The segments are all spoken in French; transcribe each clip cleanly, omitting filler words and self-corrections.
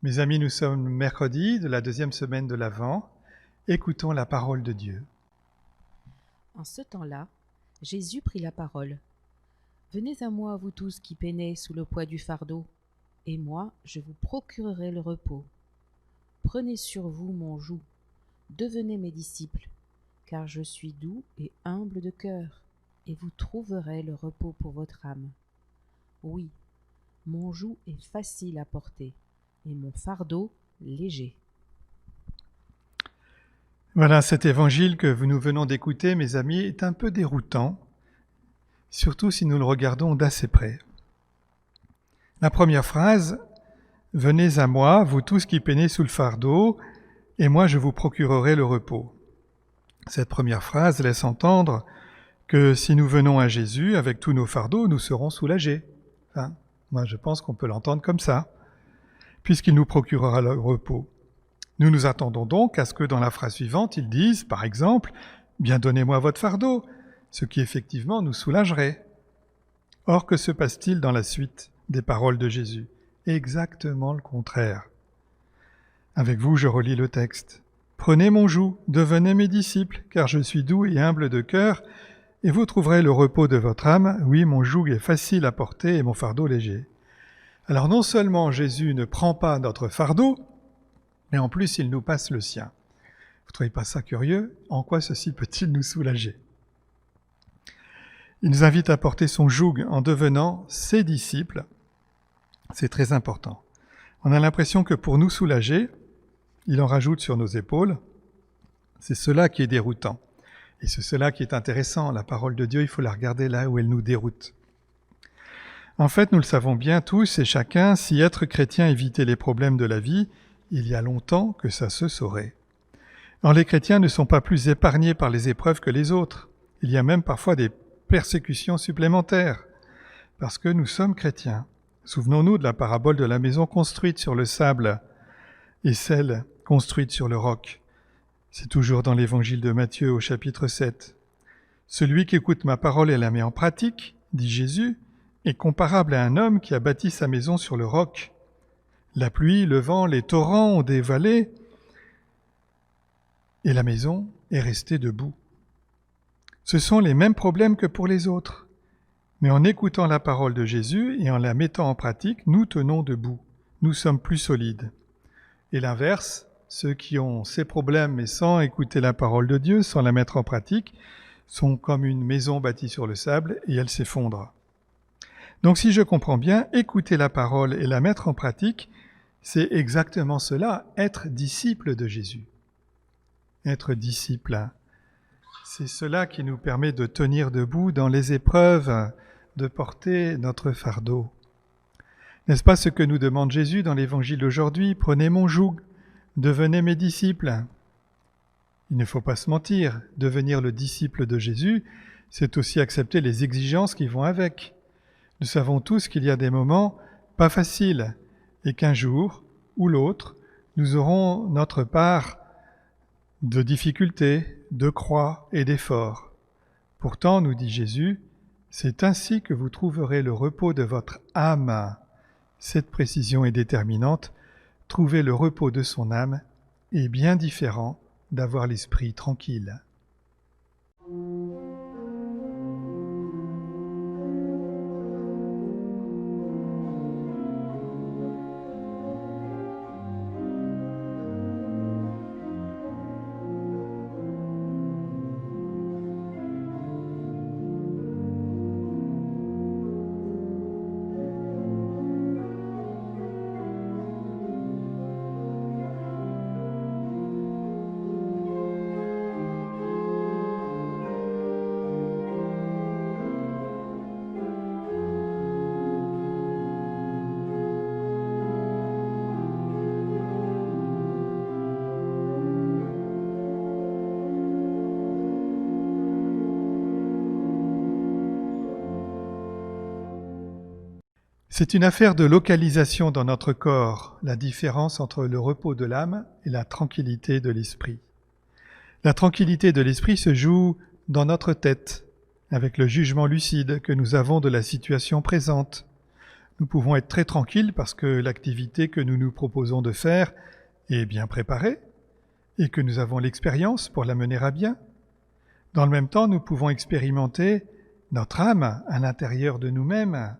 Mes amis, nous sommes mercredi de la deuxième semaine de l'Avent. Écoutons la parole de Dieu. En ce temps-là, Jésus prit la parole. « Venez à moi, vous tous qui peinez sous le poids du fardeau, et moi je vous procurerai le repos. Prenez sur vous mon joug, devenez mes disciples, car je suis doux et humble de cœur, et vous trouverez le repos pour votre âme. Oui, mon joug est facile à porter, et mon fardeau léger. » Voilà, cet évangile que nous venons d'écouter, mes amis, est un peu déroutant, surtout si nous le regardons d'assez près. La première phrase, « Venez à moi, vous tous qui peinez sous le fardeau, et moi je vous procurerai le repos ». Cette première phrase laisse entendre que si nous venons à Jésus avec tous nos fardeaux, nous serons soulagés. Moi je pense qu'on peut l'entendre comme ça, puisqu'il nous procurera le repos. Nous nous attendons donc à ce que dans la phrase suivante, ils disent, par exemple, « Bien donnez-moi votre fardeau », ce qui effectivement nous soulagerait. Or, que se passe-t-il dans la suite des paroles de Jésus? Exactement le contraire. Avec vous, je relis le texte. « Prenez mon joug, devenez mes disciples, car je suis doux et humble de cœur, et vous trouverez le repos de votre âme. Oui, mon joug est facile à porter et mon fardeau léger. » Alors non seulement Jésus ne prend pas notre fardeau, mais en plus il nous passe le sien. Vous ne trouvez pas ça curieux? En quoi ceci peut-il nous soulager? Il nous invite à porter son joug en devenant ses disciples. C'est très important. On a l'impression que pour nous soulager, il en rajoute sur nos épaules. C'est cela qui est déroutant. Et c'est cela qui est intéressant. La parole de Dieu, il faut la regarder là où elle nous déroute. En fait, nous le savons bien tous et chacun, si être chrétien évitait les problèmes de la vie, il y a longtemps que ça se saurait. Or, les chrétiens ne sont pas plus épargnés par les épreuves que les autres. Il y a même parfois des persécutions supplémentaires, parce que nous sommes chrétiens. Souvenons-nous de la parabole de la maison construite sur le sable et celle construite sur le roc. C'est toujours dans l'évangile de Matthieu au chapitre 7. « Celui qui écoute ma parole et la met en pratique, dit Jésus, est comparable à un homme qui a bâti sa maison sur le roc. La pluie, le vent, les torrents ont dévalé, et la maison est restée debout. Ce sont les mêmes problèmes que pour les autres. Mais en écoutant la parole de Jésus et en la mettant en pratique, nous tenons debout. Nous sommes plus solides. Et l'inverse, ceux qui ont ces problèmes mais sans écouter la parole de Dieu, sans la mettre en pratique, sont comme une maison bâtie sur le sable et elle s'effondre. Donc si je comprends bien, écouter la parole et la mettre en pratique, c'est exactement cela, être disciple de Jésus. Être disciple, c'est cela qui nous permet de tenir debout dans les épreuves, de porter notre fardeau. N'est-ce pas ce que nous demande Jésus dans l'Évangile d'aujourd'hui? « Prenez mon joug, devenez mes disciples. » Il ne faut pas se mentir, devenir le disciple de Jésus, c'est aussi accepter les exigences qui vont avec. Nous savons tous qu'il y a des moments pas faciles et qu'un jour ou l'autre, nous aurons notre part de difficultés, de croix et d'efforts. Pourtant, nous dit Jésus, c'est ainsi que vous trouverez le repos de votre âme. Cette précision est déterminante. Trouver le repos de son âme est bien différent d'avoir l'esprit tranquille. C'est une affaire de localisation dans notre corps, la différence entre le repos de l'âme et la tranquillité de l'esprit. La tranquillité de l'esprit se joue dans notre tête, avec le jugement lucide que nous avons de la situation présente. Nous pouvons être très tranquilles parce que l'activité que nous nous proposons de faire est bien préparée et que nous avons l'expérience pour la mener à bien. Dans le même temps, nous pouvons expérimenter notre âme à l'intérieur de nous-mêmes,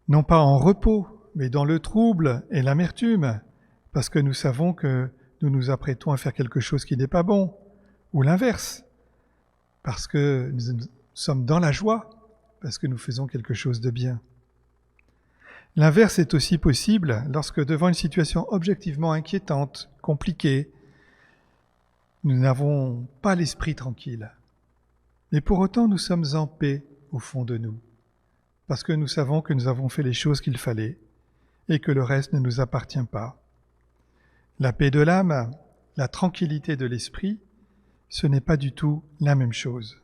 non pas en repos, mais dans le trouble et l'amertume, parce que nous savons que nous nous apprêtons à faire quelque chose qui n'est pas bon, ou l'inverse, parce que nous sommes dans la joie, parce que nous faisons quelque chose de bien. L'inverse est aussi possible lorsque, devant une situation objectivement inquiétante, compliquée, nous n'avons pas l'esprit tranquille. Mais pour autant, nous sommes en paix au fond de nous, parce que nous savons que nous avons fait les choses qu'il fallait et que le reste ne nous appartient pas. La paix de l'âme, la tranquillité de l'esprit, ce n'est pas du tout la même chose.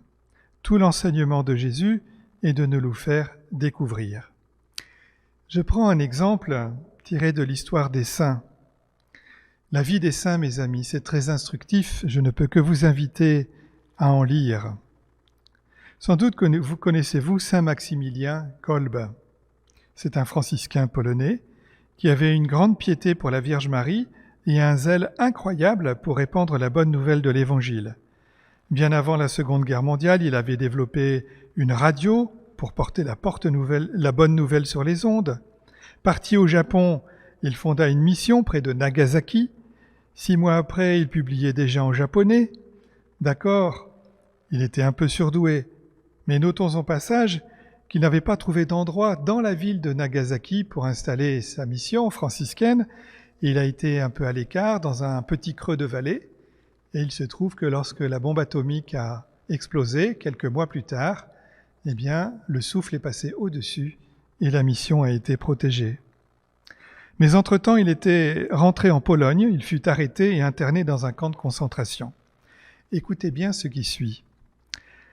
Tout l'enseignement de Jésus est de nous le faire découvrir. Je prends un exemple tiré de l'histoire des saints. La vie des saints, mes amis, c'est très instructif, je ne peux que vous inviter à en lire. Sans doute que vous connaissez-vous Saint Maximilien Kolbe. C'est un franciscain polonais qui avait une grande piété pour la Vierge Marie et un zèle incroyable pour répandre la bonne nouvelle de l'Évangile. Bien avant la Seconde Guerre mondiale, il avait développé une radio pour porter la bonne nouvelle sur les ondes. Parti au Japon, il fonda une mission près de Nagasaki. 6 mois après, il publiait déjà en japonais. D'accord, il était un peu surdoué, mais notons au passage qu'il n'avait pas trouvé d'endroit dans la ville de Nagasaki pour installer sa mission franciscaine. Il a été un peu à l'écart, dans un petit creux de vallée, et il se trouve que lorsque la bombe atomique a explosé, quelques mois plus tard, eh bien, le souffle est passé au-dessus et la mission a été protégée. Mais entre-temps, il était rentré en Pologne, il fut arrêté et interné dans un camp de concentration. Écoutez bien ce qui suit.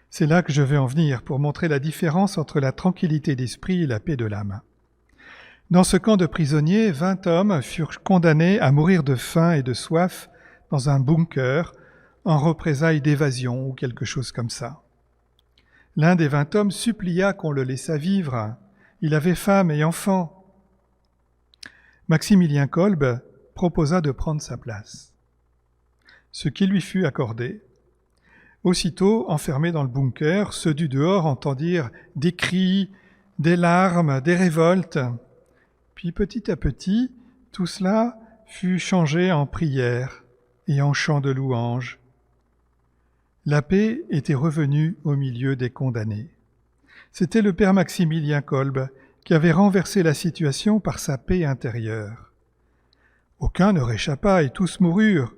C'est là que je vais en venir pour montrer la différence entre la tranquillité d'esprit et la paix de l'âme. Dans ce camp de prisonniers, 20 hommes furent condamnés à mourir de faim et de soif dans un bunker en représailles d'évasion ou quelque chose comme ça. L'un des 20 hommes supplia qu'on le laissât vivre. Il avait femme et enfants. Maximilien Kolbe proposa de prendre sa place, ce qui lui fut accordé. Aussitôt, enfermés dans le bunker, ceux du dehors entendirent des cris, des larmes, des révoltes. Puis petit à petit, tout cela fut changé en prière et en chant de louange. La paix était revenue au milieu des condamnés. C'était le père Maximilien Kolbe qui avait renversé la situation par sa paix intérieure. Aucun ne réchappa et tous moururent,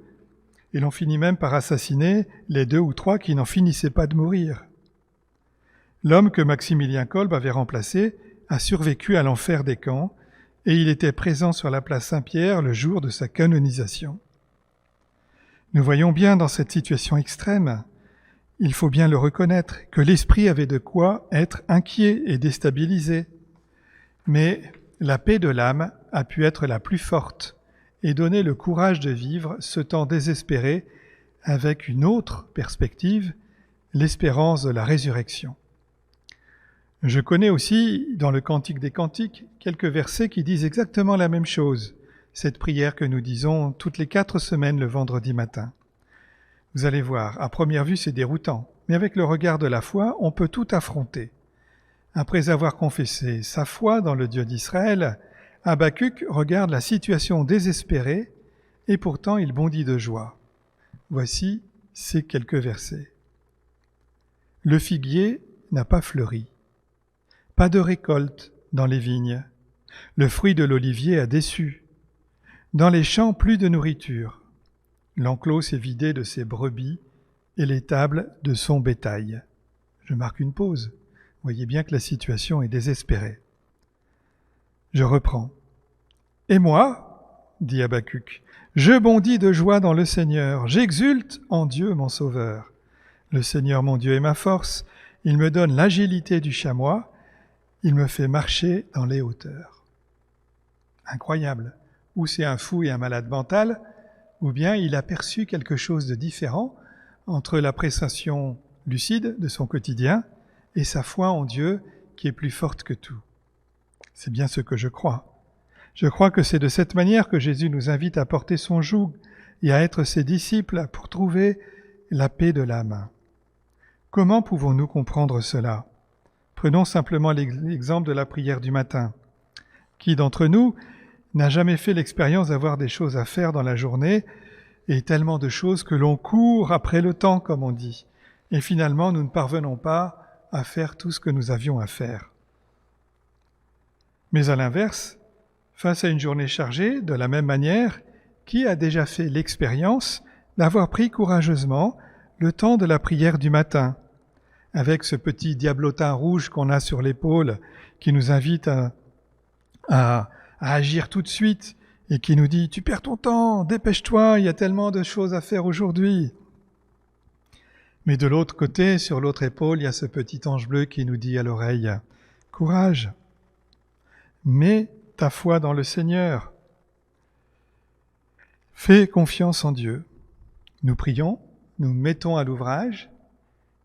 et l'on finit même par assassiner les 2 ou 3 qui n'en finissaient pas de mourir. L'homme que Maximilien Kolbe avait remplacé a survécu à l'enfer des camps, et il était présent sur la place Saint-Pierre le jour de sa canonisation. Nous voyons bien dans cette situation extrême, il faut bien le reconnaître, que l'esprit avait de quoi être inquiet et déstabilisé. Mais la paix de l'âme a pu être la plus forte et donner le courage de vivre ce temps désespéré avec une autre perspective, l'espérance de la résurrection. Je connais aussi, dans le Cantique des Cantiques, quelques versets qui disent exactement la même chose, cette prière que nous disons toutes les 4 semaines le vendredi matin. Vous allez voir, à première vue c'est déroutant, mais avec le regard de la foi, on peut tout affronter. Après avoir confessé sa foi dans le Dieu d'Israël, Habacuc regarde la situation désespérée et pourtant il bondit de joie. Voici ces quelques versets. Le figuier n'a pas fleuri, pas de récolte dans les vignes, le fruit de l'olivier a déçu, dans les champs plus de nourriture, l'enclos s'est vidé de ses brebis et l'étable de son bétail. Je marque une pause. Vous voyez bien que la situation est désespérée. Je reprends. Et moi, dit Habacuc, je bondis de joie dans le Seigneur, j'exulte en Dieu mon Sauveur. Le Seigneur mon Dieu est ma force, il me donne l'agilité du chamois, il me fait marcher dans les hauteurs. Incroyable. Ou c'est un fou et un malade mental, ou bien il a perçu quelque chose de différent entre l'appréciation lucide de son quotidien et sa foi en Dieu qui est plus forte que tout. C'est bien ce que je crois. Je crois que c'est de cette manière que Jésus nous invite à porter son joug et à être ses disciples pour trouver la paix de l'âme. Comment pouvons-nous comprendre cela? Prenons simplement l'exemple de la prière du matin. Qui d'entre nous n'a jamais fait l'expérience d'avoir des choses à faire dans la journée et tellement de choses que l'on court après le temps, comme on dit, et finalement nous ne parvenons pas à faire tout ce que nous avions à faire. Mais à l'inverse, face à une journée chargée, de la même manière, qui a déjà fait l'expérience d'avoir pris courageusement le temps de la prière du matin, avec ce petit diablotin rouge qu'on a sur l'épaule, qui nous invite à agir tout de suite, et qui nous dit « Tu perds ton temps, dépêche-toi, il y a tellement de choses à faire aujourd'hui ». Mais de l'autre côté, sur l'autre épaule, il y a ce petit ange bleu qui nous dit à l'oreille « Courage, mets ta foi dans le Seigneur. Fais confiance en Dieu. » Nous prions, nous mettons à l'ouvrage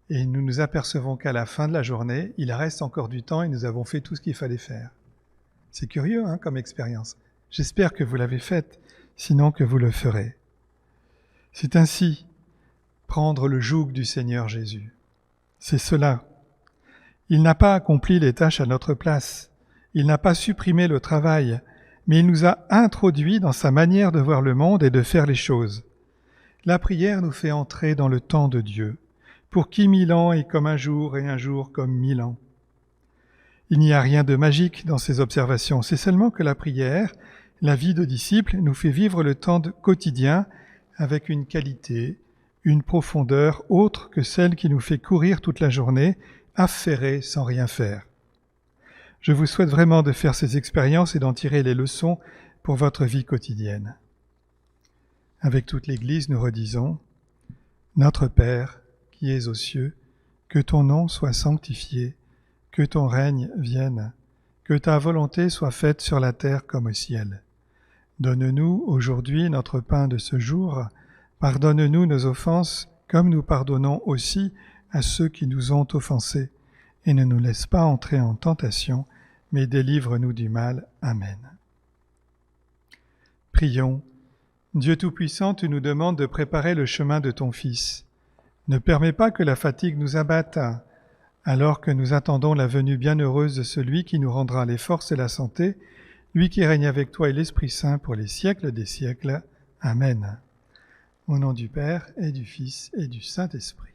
et nous nous apercevons qu'à la fin de la journée, il reste encore du temps et nous avons fait tout ce qu'il fallait faire. C'est curieux comme expérience. J'espère que vous l'avez faite, sinon que vous le ferez. C'est ainsi prendre le joug du Seigneur Jésus. C'est cela. Il n'a pas accompli les tâches à notre place. Il n'a pas supprimé le travail, mais il nous a introduits dans sa manière de voir le monde et de faire les choses. La prière nous fait entrer dans le temps de Dieu, pour qui 1000 ans est comme un jour et un jour comme 1000 ans. Il n'y a rien de magique dans ces observations, c'est seulement que la prière, la vie de disciple, nous fait vivre le temps quotidien avec une qualité, une profondeur autre que celle qui nous fait courir toute la journée, affairés sans rien faire. Je vous souhaite vraiment de faire ces expériences et d'en tirer les leçons pour votre vie quotidienne. Avec toute l'Église, nous redisons « Notre Père, qui es aux cieux, que ton nom soit sanctifié, que ton règne vienne, que ta volonté soit faite sur la terre comme au ciel. Donne-nous aujourd'hui notre pain de ce jour, pardonne-nous nos offenses, comme nous pardonnons aussi à ceux qui nous ont offensés, et ne nous laisse pas entrer en tentation, mais délivre-nous du mal. Amen. » Prions. Dieu Tout-Puissant, tu nous demandes de préparer le chemin de ton Fils. Ne permets pas que la fatigue nous abatte, alors que nous attendons la venue bienheureuse de celui qui nous rendra les forces et la santé, lui qui règne avec toi et l'Esprit Saint pour les siècles des siècles. Amen. Au nom du Père et du Fils et du Saint-Esprit.